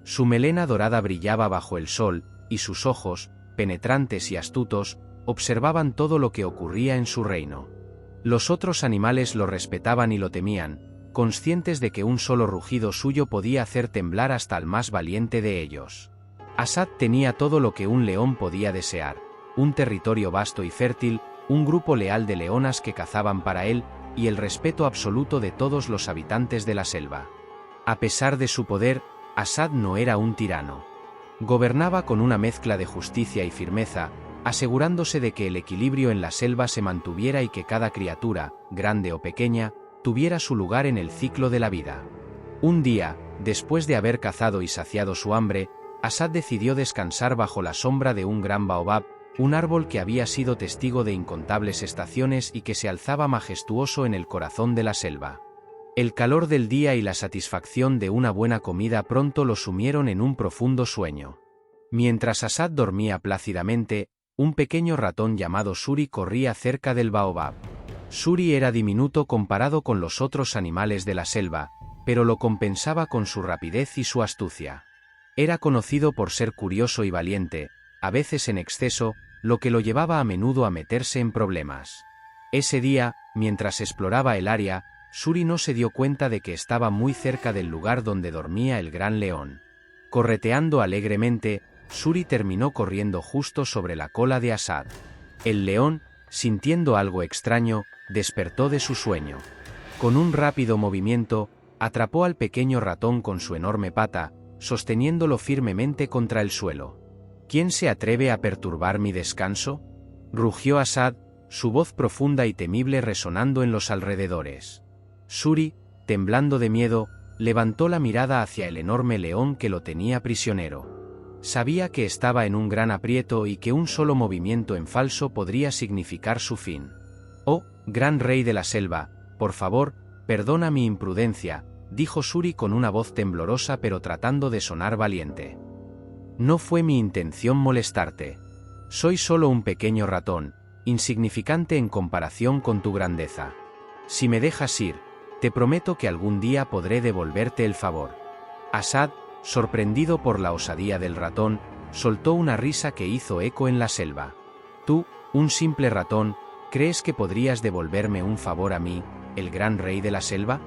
[SPEAKER 1] Su melena dorada brillaba bajo el sol, y sus ojos, penetrantes y astutos, observaban todo lo que ocurría en su reino. Los otros animales lo respetaban y lo temían, conscientes de que un solo rugido suyo podía hacer temblar hasta al más valiente de ellos. Asad tenía todo lo que un león podía desear: un territorio vasto y fértil, un grupo leal de leonas que cazaban para él, y el respeto absoluto de todos los habitantes de la selva. A pesar de su poder, Asad no era un tirano. Gobernaba con una mezcla de justicia y firmeza, asegurándose de que el equilibrio en la selva se mantuviera y que cada criatura, grande o pequeña, tuviera su lugar en el ciclo de la vida. Un día, después de haber cazado y saciado su hambre, Asad decidió descansar bajo la sombra de un gran baobab, un árbol que había sido testigo de incontables estaciones y que se alzaba majestuoso en el corazón de la selva. El calor del día y la satisfacción de una buena comida pronto lo sumieron en un profundo sueño. Mientras Asad dormía plácidamente, un pequeño ratón llamado Suri corría cerca del baobab. Suri era diminuto comparado con los otros animales de la selva, pero lo compensaba con su rapidez y su astucia. Era conocido por ser curioso y valiente, a veces en exceso, lo que lo llevaba a menudo a meterse en problemas. Ese día, mientras exploraba el área, Suri no se dio cuenta de que estaba muy cerca del lugar donde dormía el gran león. Correteando alegremente, Suri terminó corriendo justo sobre la cola de Asad. El león, sintiendo algo extraño, despertó de su sueño. Con un rápido movimiento, atrapó al pequeño ratón con su enorme pata, sosteniéndolo firmemente contra el suelo. ¿Quién se atreve a perturbar mi descanso?, rugió Asad, su voz profunda y temible resonando en los alrededores. Suri, temblando de miedo, levantó la mirada hacia el enorme león que lo tenía prisionero. Sabía que estaba en un gran aprieto y que un solo movimiento en falso podría significar su fin. «Oh, gran rey de la selva, por favor, perdona mi imprudencia», dijo Suri con una voz temblorosa pero tratando de sonar valiente. «No fue mi intención molestarte. Soy solo un pequeño ratón, insignificante en comparación con tu grandeza. Si me dejas ir, te prometo que algún día podré devolverte el favor». Asad, sorprendido por la osadía del ratón, soltó una risa que hizo eco en la selva. «Tú, un simple ratón, ¿crees que podrías devolverme un favor a mí, el gran rey de la selva?»,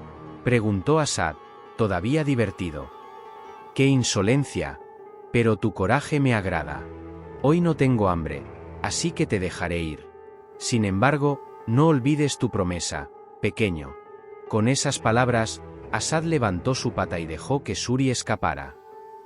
[SPEAKER 1] preguntó Asad, todavía divertido. «¡Qué insolencia! Pero tu coraje me agrada. Hoy no tengo hambre, así que te dejaré ir. Sin embargo, no olvides tu promesa, pequeño». Con esas palabras, Asad levantó su pata y dejó que Suri escapara.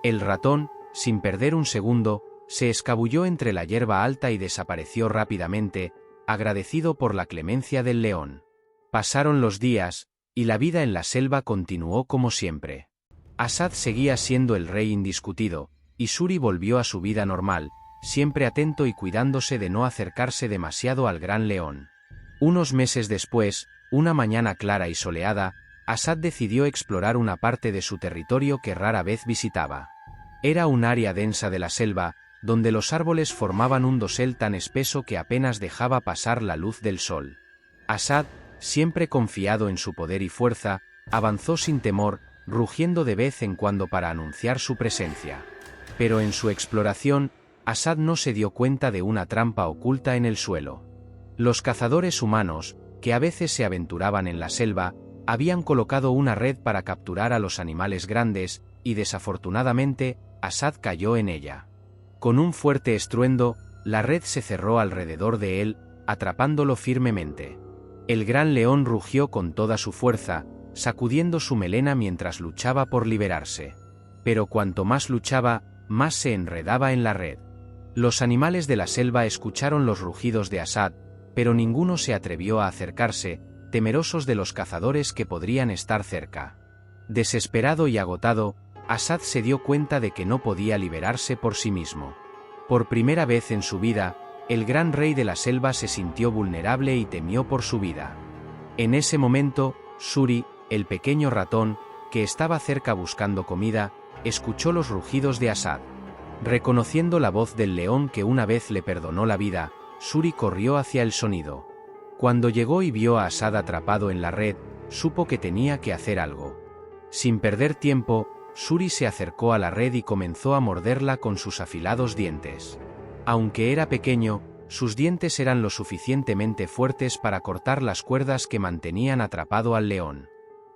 [SPEAKER 1] El ratón, sin perder un segundo, se escabulló entre la hierba alta y desapareció rápidamente, agradecido por la clemencia del león. Pasaron los días, y la vida en la selva continuó como siempre. Asad seguía siendo el rey indiscutido, y Suri volvió a su vida normal, siempre atento y cuidándose de no acercarse demasiado al gran león. Unos meses después, una mañana clara y soleada, Asad decidió explorar una parte de su territorio que rara vez visitaba. Era un área densa de la selva, donde los árboles formaban un dosel tan espeso que apenas dejaba pasar la luz del sol. Asad, siempre confiado en su poder y fuerza, avanzó sin temor, rugiendo de vez en cuando para anunciar su presencia. Pero en su exploración, Asad no se dio cuenta de una trampa oculta en el suelo. Los cazadores humanos, que a veces se aventuraban en la selva, habían colocado una red para capturar a los animales grandes, y desafortunadamente, Asad cayó en ella. Con un fuerte estruendo, la red se cerró alrededor de él, atrapándolo firmemente. El gran león rugió con toda su fuerza, sacudiendo su melena mientras luchaba por liberarse. Pero cuanto más luchaba, más se enredaba en la red. Los animales de la selva escucharon los rugidos de Asad, pero ninguno se atrevió a acercarse, temerosos de los cazadores que podrían estar cerca. Desesperado y agotado, Asad se dio cuenta de que no podía liberarse por sí mismo. Por primera vez en su vida, el gran rey de la selva se sintió vulnerable y temió por su vida. En ese momento, Suri, el pequeño ratón, que estaba cerca buscando comida, escuchó los rugidos de Asad. Reconociendo la voz del león que una vez le perdonó la vida, Suri corrió hacia el sonido. Cuando llegó y vio a Asad atrapado en la red, supo que tenía que hacer algo. Sin perder tiempo, Suri se acercó a la red y comenzó a morderla con sus afilados dientes. Aunque era pequeño, Sus dientes eran lo suficientemente fuertes para cortar las cuerdas que mantenían atrapado al león.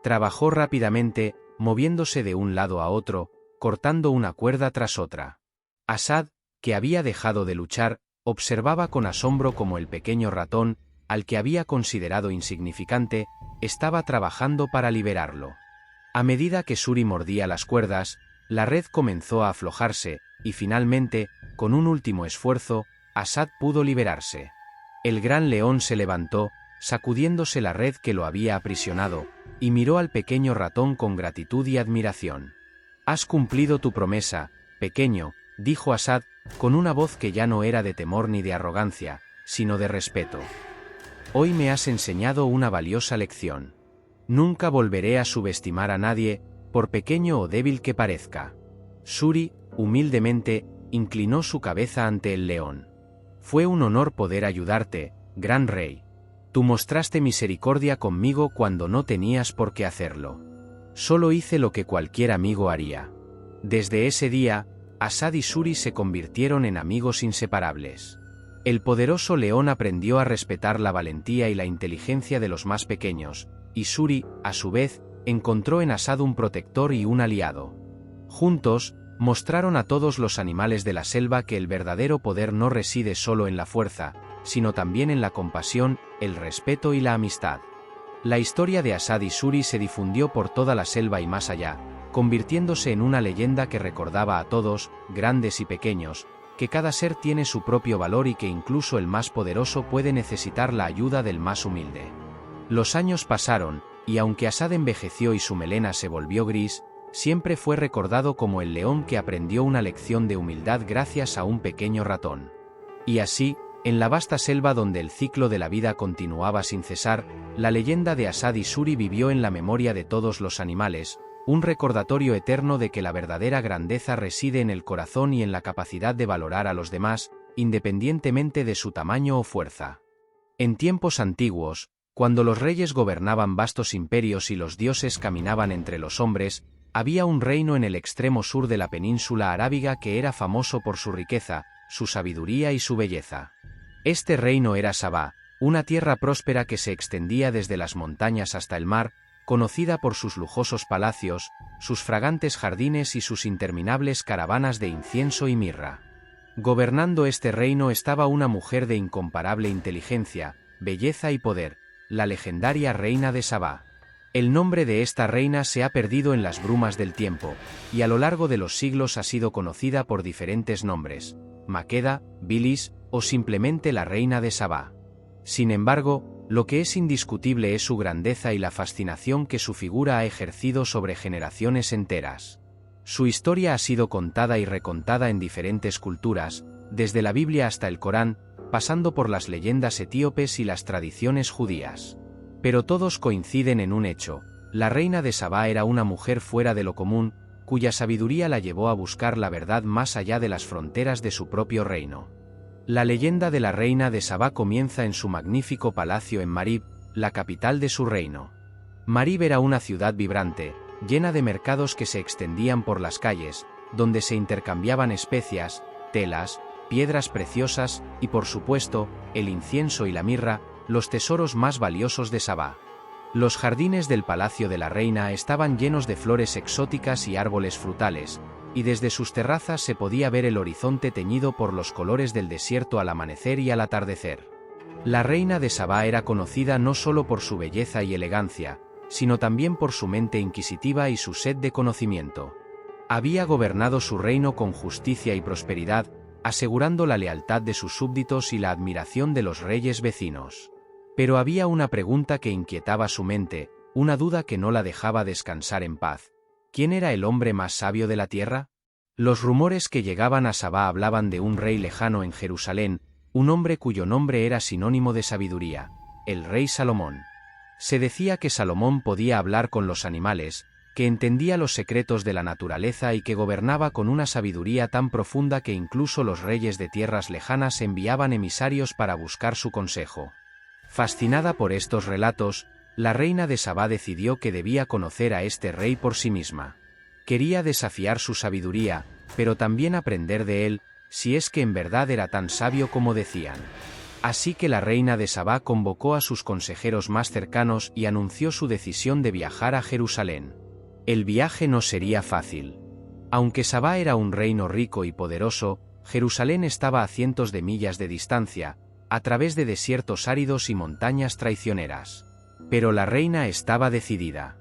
[SPEAKER 1] Trabajó rápidamente, moviéndose de un lado a otro, cortando una cuerda tras otra. Asad, que había dejado de luchar, observaba con asombro cómo el pequeño ratón, al que había considerado insignificante, estaba trabajando para liberarlo. A medida que Shuri mordía las cuerdas, la red comenzó a aflojarse, y finalmente, con un último esfuerzo, Asad pudo liberarse. El gran león se levantó, sacudiéndose la red que lo había aprisionado, y miró al pequeño ratón con gratitud y admiración. «Has cumplido tu promesa, pequeño», dijo Asad, con una voz que ya no era de temor ni de arrogancia, sino de respeto. «Hoy me has enseñado una valiosa lección. Nunca volveré a subestimar a nadie, por pequeño o débil que parezca». Shuri, humildemente, inclinó su cabeza ante el león. «Fue un honor poder ayudarte, gran rey. Tú mostraste misericordia conmigo cuando no tenías por qué hacerlo. Solo hice lo que cualquier amigo haría». Desde ese día, Asad y Shuri se convirtieron en amigos inseparables. El poderoso león aprendió a respetar la valentía y la inteligencia de los más pequeños, y Shuri, a su vez, encontró en Asad un protector y un aliado. Juntos, mostraron a todos los animales de la selva que el verdadero poder no reside solo en la fuerza, sino también en la compasión, el respeto y la amistad. La historia de Asad y Shuri se difundió por toda la selva y más allá, convirtiéndose en una leyenda que recordaba a todos, grandes y pequeños, que cada ser tiene su propio valor y que incluso el más poderoso puede necesitar la ayuda del más humilde. Los años pasaron, y aunque Asad envejeció y su melena se volvió gris, siempre fue recordado como el león que aprendió una lección de humildad gracias a un pequeño ratón. Y así, en la vasta selva donde el ciclo de la vida continuaba sin cesar, la leyenda de Asad y Shuri vivió en la memoria de todos los animales, un recordatorio eterno de que la verdadera grandeza reside en el corazón y en la capacidad de valorar a los demás, independientemente de su tamaño o fuerza. En tiempos antiguos, cuando los reyes gobernaban vastos imperios y los dioses caminaban entre los hombres, había un reino en el extremo sur de la península arábiga que era famoso por su riqueza, su sabiduría y su belleza. Este reino era Sabá, una tierra próspera que se extendía desde las montañas hasta el mar, conocida por sus lujosos palacios, sus fragantes jardines y sus interminables caravanas de incienso y mirra. Gobernando este reino estaba una mujer de incomparable inteligencia, belleza y poder, la legendaria reina de Sabá. El nombre de esta reina se ha perdido en las brumas del tiempo, y a lo largo de los siglos ha sido conocida por diferentes nombres: Maqueda, Bilis, o simplemente la reina de Sabá. Sin embargo, lo que es indiscutible es su grandeza y la fascinación que su figura ha ejercido sobre generaciones enteras. Su historia ha sido contada y recontada en diferentes culturas, desde la Biblia hasta el Corán, pasando por las leyendas etíopes y las tradiciones judías. Pero todos coinciden en un hecho: la reina de Sabá era una mujer fuera de lo común, cuya sabiduría la llevó a buscar la verdad más allá de las fronteras de su propio reino. La leyenda de la reina de Sabá comienza en su magnífico palacio en Marib, la capital de su reino. Marib era una ciudad vibrante, llena de mercados que se extendían por las calles, donde se intercambiaban especias, telas, piedras preciosas y, por supuesto, el incienso y la mirra, los tesoros más valiosos de Sabá. Los jardines del palacio de la reina estaban llenos de flores exóticas y árboles frutales, y desde sus terrazas se podía ver el horizonte teñido por los colores del desierto al amanecer y al atardecer. La reina de Sabá era conocida no solo por su belleza y elegancia, sino también por su mente inquisitiva y su sed de conocimiento. Había gobernado su reino con justicia y prosperidad, asegurando la lealtad de sus súbditos y la admiración de los reyes vecinos. Pero había una pregunta que inquietaba su mente, una duda que no la dejaba descansar en paz. ¿Quién era el hombre más sabio de la tierra? Los rumores que llegaban a Sabá hablaban de un rey lejano en Jerusalén, un hombre cuyo nombre era sinónimo de sabiduría: el rey Salomón. Se decía que Salomón podía hablar con los animales, que entendía los secretos de la naturaleza y que gobernaba con una sabiduría tan profunda que incluso los reyes de tierras lejanas enviaban emisarios para buscar su consejo. Fascinada por estos relatos, la reina de Sabá decidió que debía conocer a este rey por sí misma. Quería desafiar su sabiduría, pero también aprender de él, si es que en verdad era tan sabio como decían. Así que la reina de Sabá convocó a sus consejeros más cercanos y anunció su decisión de viajar a Jerusalén. El viaje no sería fácil. Aunque Sabá era un reino rico y poderoso, Jerusalén estaba a cientos de millas de distancia, a través de desiertos áridos y montañas traicioneras. Pero la reina estaba decidida.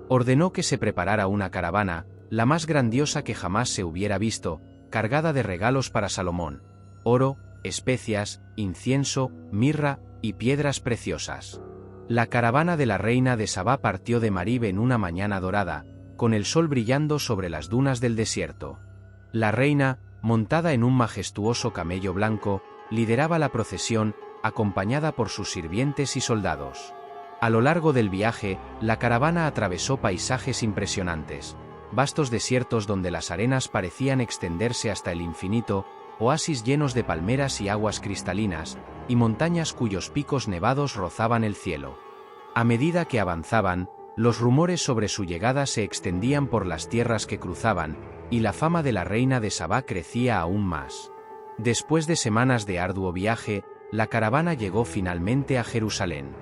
[SPEAKER 1] Ordenó que se preparara una caravana, la más grandiosa que jamás se hubiera visto, cargada de regalos para Salomón: oro, especias, incienso, mirra y piedras preciosas. La caravana de la reina de Sabá partió de Marib en una mañana dorada, con el sol brillando sobre las dunas del desierto. La reina, montada en un majestuoso camello blanco, lideraba la procesión, acompañada por sus sirvientes y soldados. A lo largo del viaje, la caravana atravesó paisajes impresionantes: vastos desiertos donde las arenas parecían extenderse hasta el infinito, oasis llenos de palmeras y aguas cristalinas, y montañas cuyos picos nevados rozaban el cielo. A medida que avanzaban, los rumores sobre su llegada se extendían por las tierras que cruzaban, y la fama de la reina de Sabá crecía aún más. Después de semanas de arduo viaje, la caravana llegó finalmente a Jerusalén.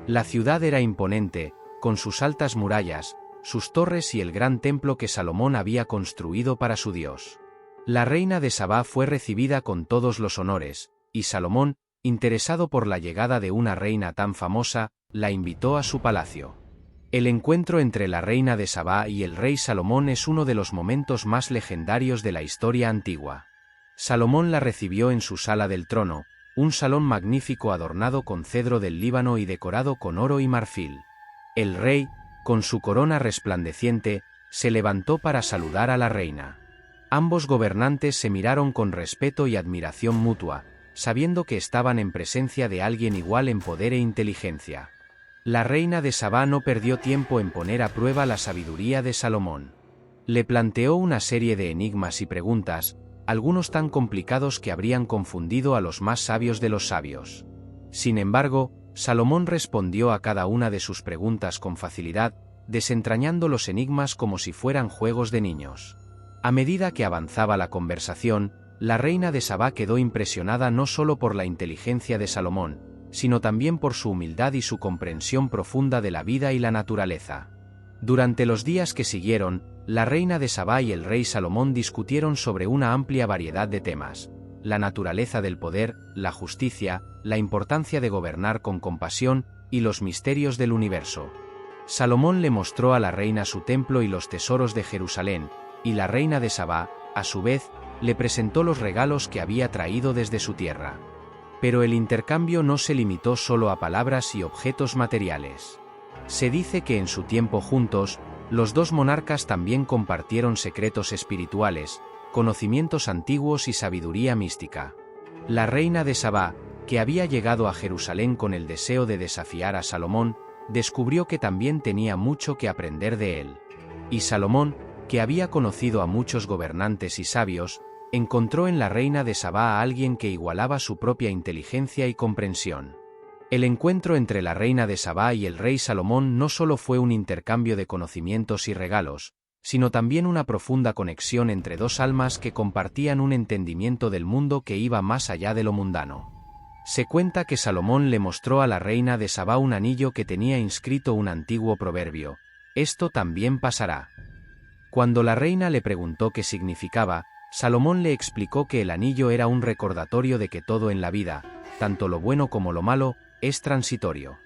[SPEAKER 1] La ciudad era imponente, con sus altas murallas, sus torres y el gran templo que Salomón había construido para su Dios. La reina de Sabá fue recibida con todos los honores, y Salomón, interesado por la llegada de una reina tan famosa, la invitó a su palacio. El encuentro entre la reina de Sabá y el rey Salomón es uno de los momentos más legendarios de la historia antigua. Salomón la recibió en su sala del trono, un salón magnífico adornado con cedro del Líbano y decorado con oro y marfil. El rey, con su corona resplandeciente, se levantó para saludar a la reina. Ambos gobernantes se miraron con respeto y admiración mutua, sabiendo que estaban en presencia de alguien igual en poder e inteligencia. La reina de Sabá no perdió tiempo en poner a prueba la sabiduría de Salomón. Le planteó una serie de enigmas y preguntas, algunos tan complicados que habrían confundido a los más sabios de los sabios. Sin embargo, Salomón respondió a cada una de sus preguntas con facilidad, desentrañando los enigmas como si fueran juegos de niños. A medida que avanzaba la conversación, la reina de Sabá quedó impresionada no solo por la inteligencia de Salomón, sino también por su humildad y su comprensión profunda de la vida y la naturaleza. Durante los días que siguieron, la reina de Sabá y el rey Salomón discutieron sobre una amplia variedad de temas: la naturaleza del poder, la justicia, la importancia de gobernar con compasión y los misterios del universo. Salomón le mostró a la reina su templo y los tesoros de Jerusalén, y la reina de Sabá, a su vez, le presentó los regalos que había traído desde su tierra. Pero el intercambio no se limitó solo a palabras y objetos materiales. Se dice que en su tiempo juntos, los dos monarcas también compartieron secretos espirituales, conocimientos antiguos y sabiduría mística. La reina de Sabá, que había llegado a Jerusalén con el deseo de desafiar a Salomón, descubrió que también tenía mucho que aprender de él. Y Salomón, que había conocido a muchos gobernantes y sabios, encontró en la reina de Sabá a alguien que igualaba su propia inteligencia y comprensión. El encuentro entre la reina de Sabá y el rey Salomón no solo fue un intercambio de conocimientos y regalos, sino también una profunda conexión entre dos almas que compartían un entendimiento del mundo que iba más allá de lo mundano. Se cuenta que Salomón le mostró a la reina de Sabá un anillo que tenía inscrito un antiguo proverbio: «Esto también pasará». Cuando la reina le preguntó qué significaba, Salomón le explicó que el anillo era un recordatorio de que todo en la vida, tanto lo bueno como lo malo, es transitorio.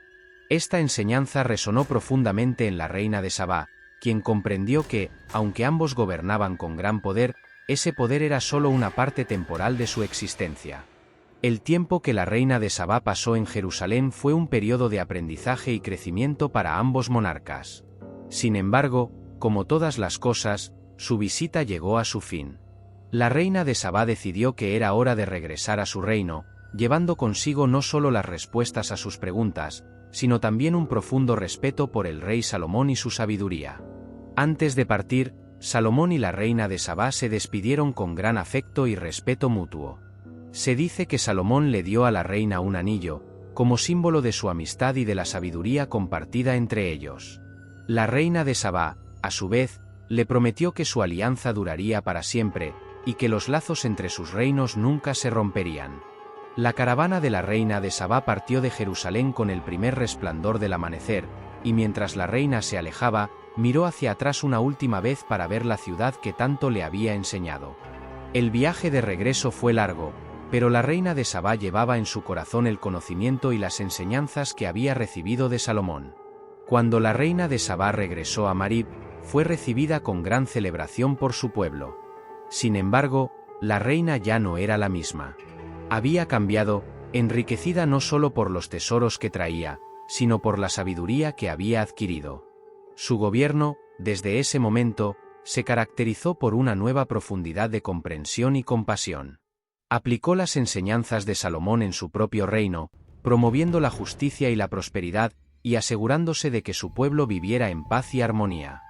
[SPEAKER 1] Esta enseñanza resonó profundamente en la reina de Sabá, quien comprendió que, aunque ambos gobernaban con gran poder, ese poder era solo una parte temporal de su existencia. El tiempo que la reina de Sabá pasó en Jerusalén fue un periodo de aprendizaje y crecimiento para ambos monarcas. Sin embargo, como todas las cosas, su visita llegó a su fin. La reina de Sabá decidió que era hora de regresar a su reino, llevando consigo no solo las respuestas a sus preguntas, sino también un profundo respeto por el rey Salomón y su sabiduría. Antes de partir, Salomón y la reina de Sabá se despidieron con gran afecto y respeto mutuo. Se dice que Salomón le dio a la reina un anillo, como símbolo de su amistad y de la sabiduría compartida entre ellos. La reina de Sabá, a su vez, le prometió que su alianza duraría para siempre, y que los lazos entre sus reinos nunca se romperían. La caravana de la reina de Sabá partió de Jerusalén con el primer resplandor del amanecer, y mientras la reina se alejaba, miró hacia atrás una última vez para ver la ciudad que tanto le había enseñado. El viaje de regreso fue largo, pero la reina de Sabá llevaba en su corazón el conocimiento y las enseñanzas que había recibido de Salomón. Cuando la reina de Sabá regresó a Marib, fue recibida con gran celebración por su pueblo. Sin embargo, la reina ya no era la misma. Había cambiado, enriquecida no solo por los tesoros que traía, sino por la sabiduría que había adquirido. Su gobierno, desde ese momento, se caracterizó por una nueva profundidad de comprensión y compasión. Aplicó las enseñanzas de Salomón en su propio reino, promoviendo la justicia y la prosperidad, y asegurándose de que su pueblo viviera en paz y armonía.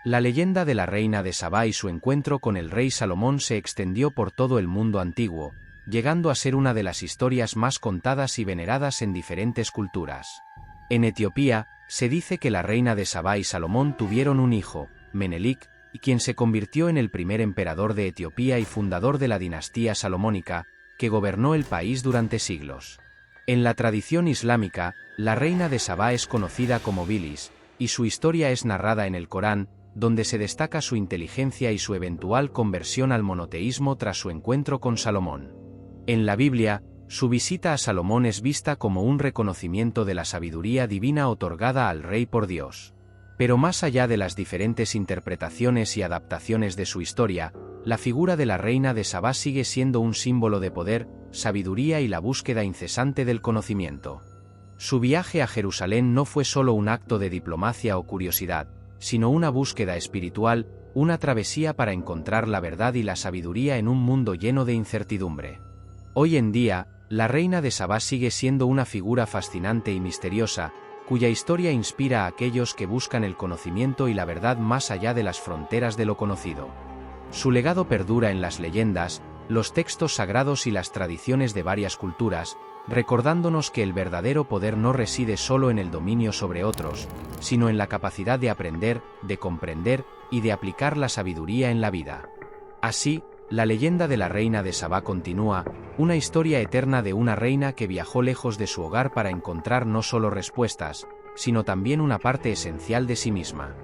[SPEAKER 1] La leyenda de la reina de Sabá y su encuentro con el rey Salomón se extendió por todo el mundo antiguo, llegando a ser una de las historias más contadas y veneradas en diferentes culturas. En Etiopía, se dice que la reina de Sabá y Salomón tuvieron un hijo, Menelik, quien se convirtió en el primer emperador de Etiopía y fundador de la dinastía salomónica, que gobernó el país durante siglos. En la tradición islámica, la reina de Sabá es conocida como Bilis, y su historia es narrada en el Corán, donde se destaca su inteligencia y su eventual conversión al monoteísmo tras su encuentro con Salomón. En la Biblia, su visita a Salomón es vista como un reconocimiento de la sabiduría divina otorgada al rey por Dios. Pero más allá de las diferentes interpretaciones y adaptaciones de su historia, la figura de la reina de Sabá sigue siendo un símbolo de poder, sabiduría y la búsqueda incesante del conocimiento. Su viaje a Jerusalén no fue solo un acto de diplomacia o curiosidad, sino una búsqueda espiritual, una travesía para encontrar la verdad y la sabiduría en un mundo lleno de incertidumbre. Hoy en día, la reina de Sabá sigue siendo una figura fascinante y misteriosa, cuya historia inspira a aquellos que buscan el conocimiento y la verdad más allá de las fronteras de lo conocido. Su legado perdura en las leyendas, los textos sagrados y las tradiciones de varias culturas, recordándonos que el verdadero poder no reside solo en el dominio sobre otros, sino en la capacidad de aprender, de comprender y de aplicar la sabiduría en la vida. Así, la leyenda de la reina de Sabá continúa, una historia eterna de una reina que viajó lejos de su hogar para encontrar no solo respuestas, sino también una parte esencial de sí misma.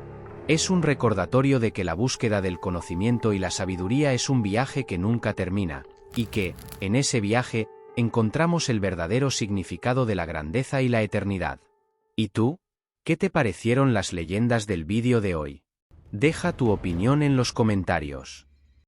[SPEAKER 1] Es un recordatorio de que la búsqueda del conocimiento y la sabiduría es un viaje que nunca termina, y que, en ese viaje, encontramos el verdadero significado de la grandeza y la eternidad. ¿Y tú? ¿Qué te parecieron las leyendas del vídeo de hoy? Deja tu opinión en los comentarios.